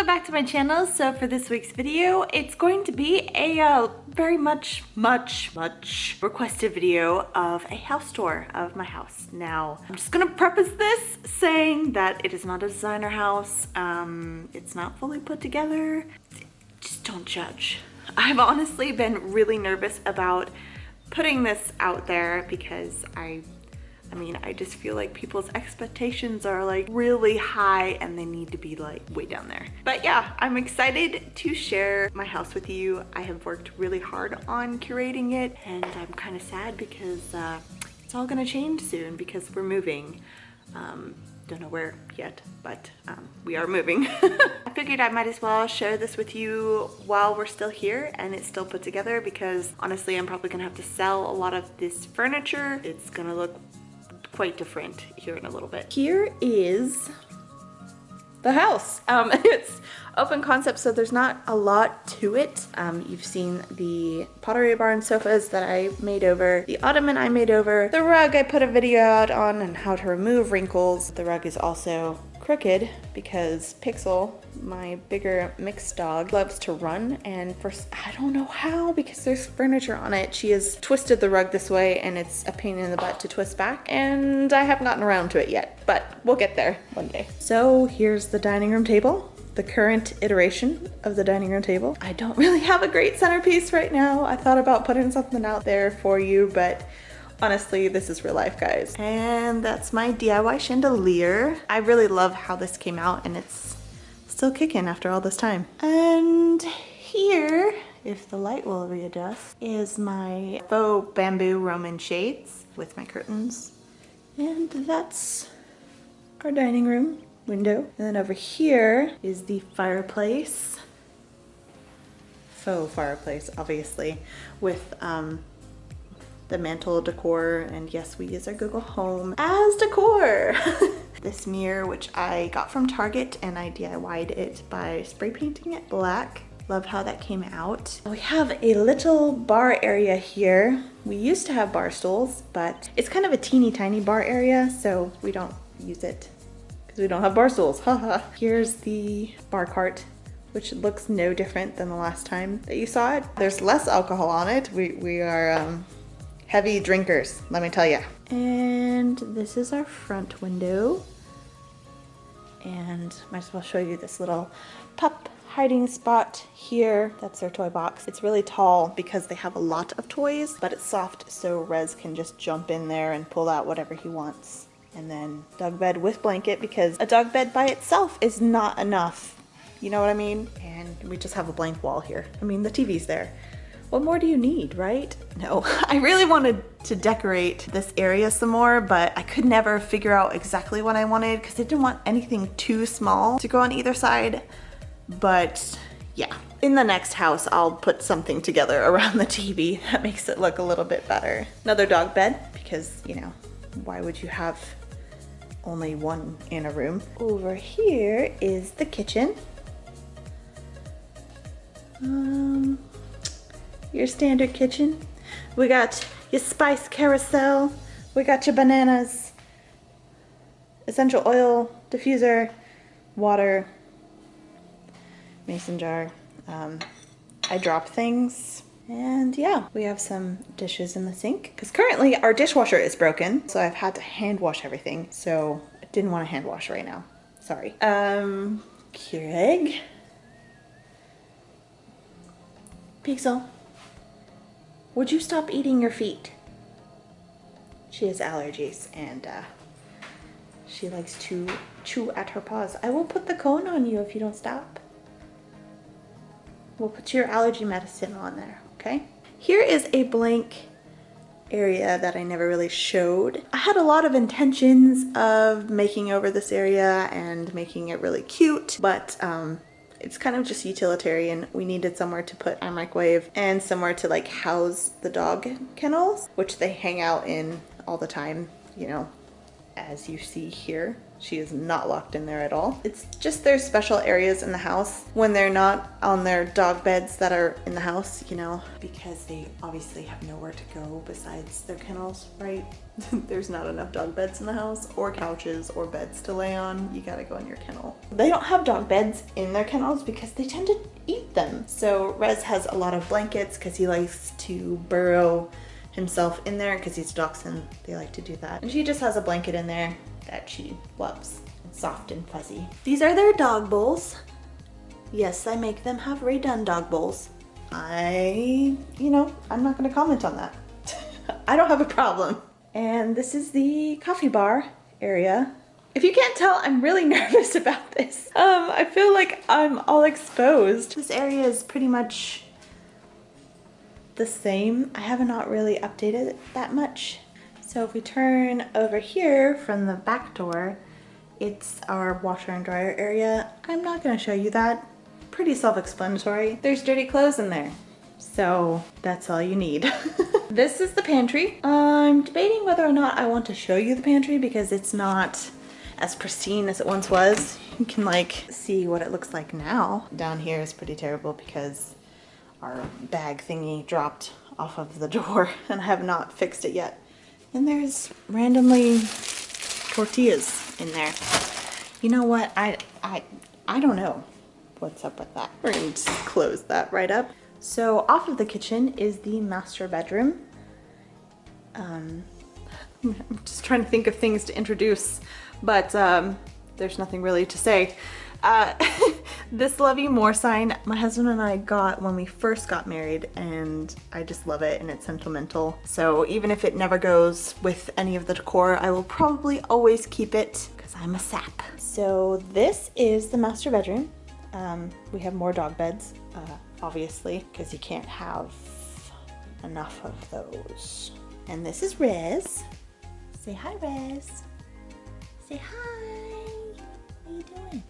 Back to my channel. So for this week's video, it's going to be a very much requested video of a house tour of my house. Now, I'm just gonna preface this saying that it is not a designer house. It's not fully put together. Just don't judge. I've honestly been really nervous about putting this out there because I just feel like people's expectations are like really high and they need to be like way down there. But yeah, I'm excited to share my house with you. I have worked really hard on curating it and I'm kind of sad because it's all gonna change soon because we're moving. Don't know where yet, but we are moving. I figured I might as well share this with you while we're still here and it's still put together because honestly, I'm probably gonna have to sell a lot of this furniture. It's gonna look quite different here in a little bit. Here is the house. It's open concept, so there's not a lot to it. You've seen the Pottery Barn sofas that I made over, the ottoman I made over, the rug I put a video out on and how to remove wrinkles. The rug is also crooked because Pixel, my bigger mixed dog, loves to run, and I don't know how, because there's furniture on it, she has twisted the rug this way and it's a pain in the butt to twist back, and I have gotten around to it yet, but we'll get there one day. So here's the dining room table, the current iteration of the dining room table. I don't really have a great centerpiece right now. I thought about putting something out there for you, but honestly, this is real life, guys. And that's my DIY chandelier. I really love how this came out and it's still kicking after all this time. And here, if the light will readjust, is my faux bamboo Roman shades with my curtains. And that's our dining room window. And then over here is the fireplace. Faux fireplace, obviously, with the mantle decor, and yes, we use our Google Home as decor. This mirror, which I got from Target, and I DIY'd it by spray painting it black. Love how that came out. We have a little bar area here. We used to have bar stools, but it's kind of a teeny tiny bar area, so we don't use it because we don't have bar stools. Haha. Here's the bar cart, which looks no different than the last time that you saw it. There's less alcohol on it. We are heavy drinkers, let me tell you. And this is our front window. And might as well show you this little pup hiding spot here. That's their toy box. It's really tall because they have a lot of toys, but it's soft so Rez can just jump in there and pull out whatever he wants. And then dog bed with blanket, because a dog bed by itself is not enough. You know what I mean? And we just have a blank wall here. I mean, the TV's there. What more do you need, right? No, I really wanted to decorate this area some more, but I could never figure out exactly what I wanted because I didn't want anything too small to go on either side. But yeah, in the next house, I'll put something together around the TV that makes it look a little bit better. Another dog bed, because, you know, why would you have only one in a room? Over here is the kitchen. Your standard kitchen. We got your spice carousel. We got your bananas, essential oil diffuser, water, mason jar. I drop things. And yeah, we have some dishes in the sink because currently our dishwasher is broken. So I've had to hand wash everything. So I didn't want to hand wash right now. Sorry. Keurig. Pixel. Would you stop eating your feet? She has allergies and she likes to chew at her paws. I will put the cone on you if you don't stop. We'll put your allergy medicine on there, okay? Here is a blank area that I never really showed. I had a lot of intentions of making over this area and making it really cute, but it's kind of just utilitarian. We needed somewhere to put our microwave and somewhere to like house the dog kennels, which they hang out in all the time, you know, as you see here. She is not locked in there at all. It's just there's special areas in the house when they're not on their dog beds that are in the house, you know, because they obviously have nowhere to go besides their kennels, right? There's not enough dog beds in the house, or couches or beds to lay on. You gotta go in your kennel. They don't have dog beds in their kennels because they tend to eat them. So Rez has a lot of blankets because he likes to burrow himself in there because he's a dachshund. They like to do that. And she just has a blanket in there that she loves. It's soft and fuzzy. These are their dog bowls. Yes, I make them have redone dog bowls. I'm not gonna comment on that. I don't have a problem. And this is the coffee bar area. If you can't tell, I'm really nervous about this. I feel like I'm all exposed. This area is pretty much the same. I have not really updated it that much. So if we turn over here from the back door, it's our washer and dryer area. I'm not gonna show you that. Pretty self-explanatory. There's dirty clothes in there. So that's all you need. This is the pantry. I'm debating whether or not I want to show you the pantry because it's not as pristine as it once was. You can like see what it looks like now. Down here is pretty terrible because our bag thingy dropped off of the door and I have not fixed it yet. And there's randomly tortillas in there. You know what? I don't know what's up with that. We're gonna just close that right up. So off of the kitchen is the master bedroom. I'm just trying to think of things to introduce, but there's nothing really to say. This Love You More sign, my husband and I got when we first got married, and I just love it and it's sentimental. So even if it never goes with any of the decor, I will probably always keep it because I'm a sap. So this is the master bedroom. We have more dog beds, obviously, because you can't have enough of those. And this is Rez. Say hi, Rez. Say hi. What are you doing?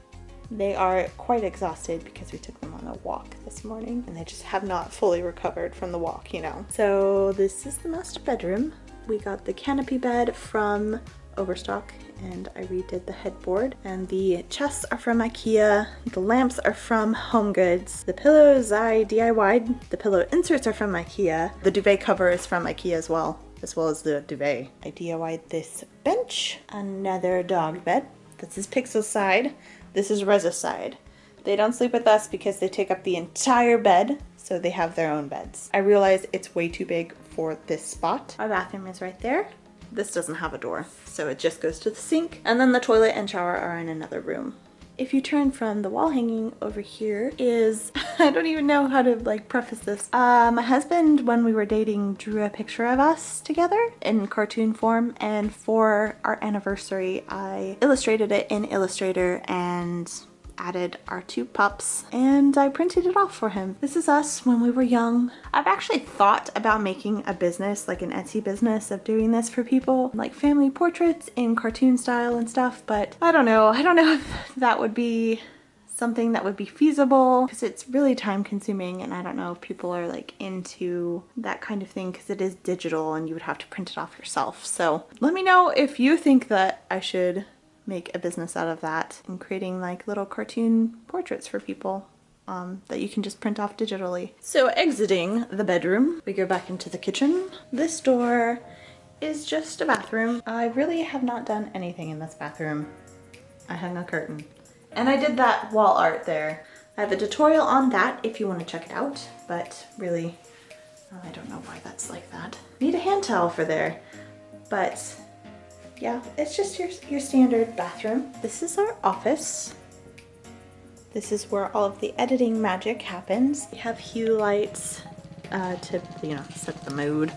They are quite exhausted because we took them on a walk this morning and they just have not fully recovered from the walk, you know. So this is the master bedroom. We got the canopy bed from Overstock and I redid the headboard, and the chests are from IKEA, the lamps are from Home Goods, the pillows I DIY'd, the pillow inserts are from IKEA, the duvet cover is from IKEA as well as the duvet. I DIY'd this bench, another dog bed. This is Pixel's side. This is Rez's side. They don't sleep with us because they take up the entire bed, so they have their own beds. I realize it's way too big for this spot. Our bathroom is right there. This doesn't have a door, so it just goes to the sink, and then the toilet and shower are in another room. If you turn from the wall hanging over here is, I don't even know how to like preface this. My husband, when we were dating, drew a picture of us together in cartoon form, and for our anniversary, I illustrated it in Illustrator and added our two pups, and I printed it off for him. This is us when we were young. I've actually thought about making a business, like an Etsy business, of doing this for people, like family portraits in cartoon style and stuff, but I don't know if that would be something that would be feasible because it's really time consuming, and I don't know if people are like into that kind of thing because it is digital and you would have to print it off yourself. So let me know if you think that I should make a business out of that and creating like little cartoon portraits for people that you can just print off digitally. So exiting the bedroom, we go back into the kitchen. This door is just a bathroom. I really have not done anything in this bathroom. I hung a curtain and I did that wall art there. I have a tutorial on that if you want to check it out, but really, I don't know why that's like that. Need a hand towel for there, but yeah, it's just your standard bathroom. This is our office. This is where all of the editing magic happens. We have hue lights to, set the mood,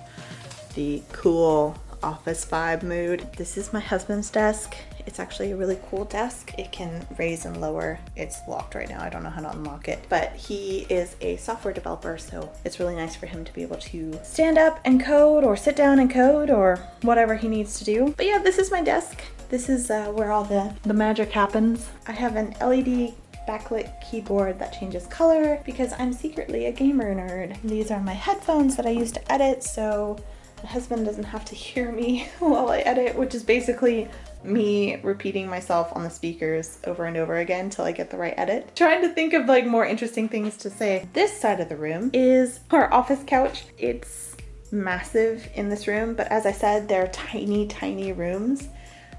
the cool office vibe mood. This is my husband's desk. It's actually a really cool desk. It can raise and lower. It's locked right now. I don't know how to unlock it, but he is a software developer, so it's really nice for him to be able to stand up and code or sit down and code or whatever he needs to do. But yeah, this is my desk. This is where all the magic happens. I have an LED backlit keyboard that changes color because I'm secretly a gamer nerd. These are my headphones that I use to edit, so my husband doesn't have to hear me while I edit, which is basically me repeating myself on the speakers over and over again till I get the right edit. Trying to think of like more interesting things to say. This side of the room is our office couch. It's massive in this room, but as I said, they're tiny rooms.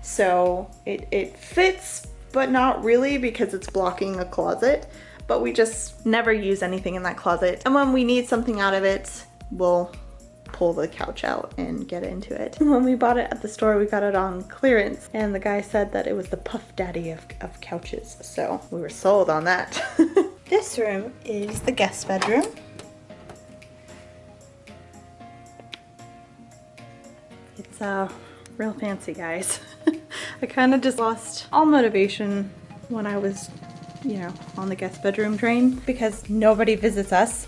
So it fits, but not really because it's blocking a closet. But we just never use anything in that closet. And when we need something out of it, we'll pull the couch out and get into it. When we bought it at the store, we got it on clearance, and the guy said that it was the puff daddy of couches. So we were sold on that. This room is the guest bedroom. It's real fancy, guys. I kind of just lost all motivation when I was, you know, on the guest bedroom train because nobody visits us.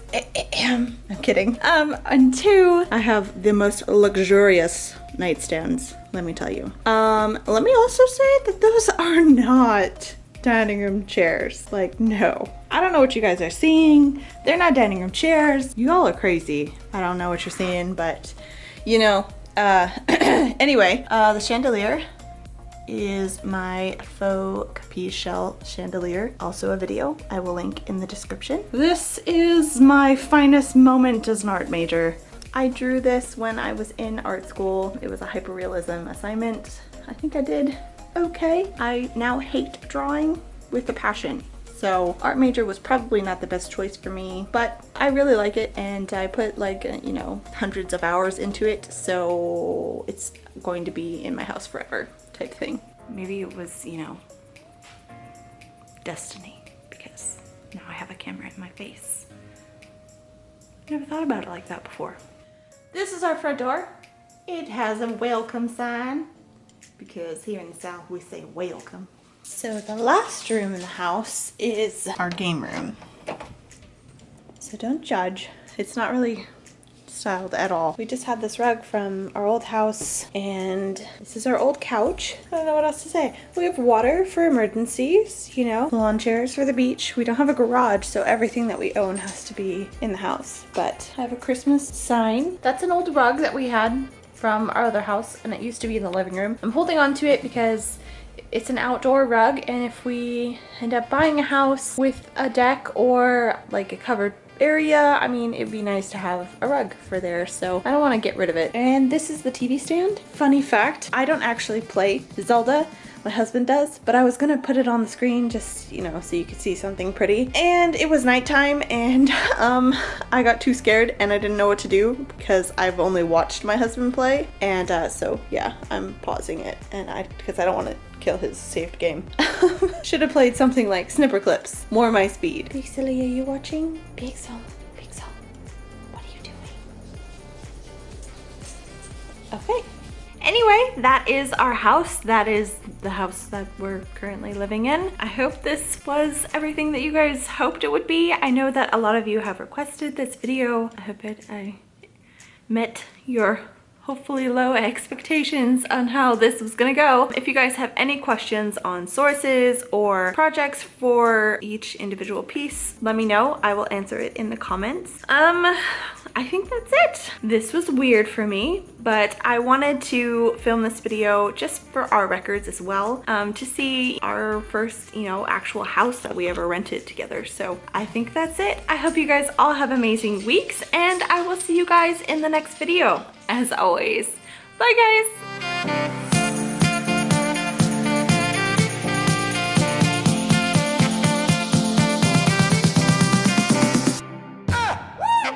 I'm kidding. And two, I have the most luxurious nightstands, let me tell you. Let me also say that those are not dining room chairs. Like, no. I don't know what you guys are seeing. They're not dining room chairs. You all are crazy. I don't know what you're seeing, but you know, anyway, the chandelier is my faux capiche shell chandelier. Also a video I will link in the description. This is my finest moment as an art major. I drew this when I was in art school. It was a hyperrealism assignment. I think I did okay. I now hate drawing with a passion. So art major was probably not the best choice for me, but I really like it and I put like, you know, hundreds of hours into it. So it's going to be in my house forever type thing. Maybe it was, you know, destiny because now I have a camera in my face. Never thought about it like that before. This is our front door. It has a welcome sign because here in the South we say welcome. So the last room in the house is our game room. So don't judge. It's not really styled at all. We just had this rug from our old house and this is our old couch. I don't know what else to say. We have water for emergencies, you know, lawn chairs for the beach. We don't have a garage, so everything that we own has to be in the house. But I have a Christmas sign. That's an old rug that we had from our other house and it used to be in the living room. I'm holding on to it because it's an outdoor rug, and if we end up buying a house with a deck or like a covered area, I mean, it'd be nice to have a rug for there, so I don't want to get rid of it. And this is the TV stand. Funny fact, I don't actually play Zelda. My husband does, but I was gonna put it on the screen just, you know, so you could see something pretty. And it was nighttime and I got too scared and I didn't know what to do because I've only watched my husband play. And so yeah, I'm pausing it and because I don't want to kill his saved game. Should have played something like Snipper Clips, more my speed. Pixely, are you watching? Pixel, what are you doing? Okay. Anyway, that is our house. That is the house that we're currently living in. I hope this was everything that you guys hoped it would be. I know that a lot of you have requested this video. I hope I met your hopefully low expectations on how this was gonna go. If you guys have any questions on sources or projects for each individual piece, let me know. I will answer it in the comments. I think that's it. This was weird for me, but I wanted to film this video just for our records as well, to see our first, you know, actual house that we ever rented together. So I think that's it. I hope you guys all have amazing weeks, and I will see you guys in the next video. As always, bye guys.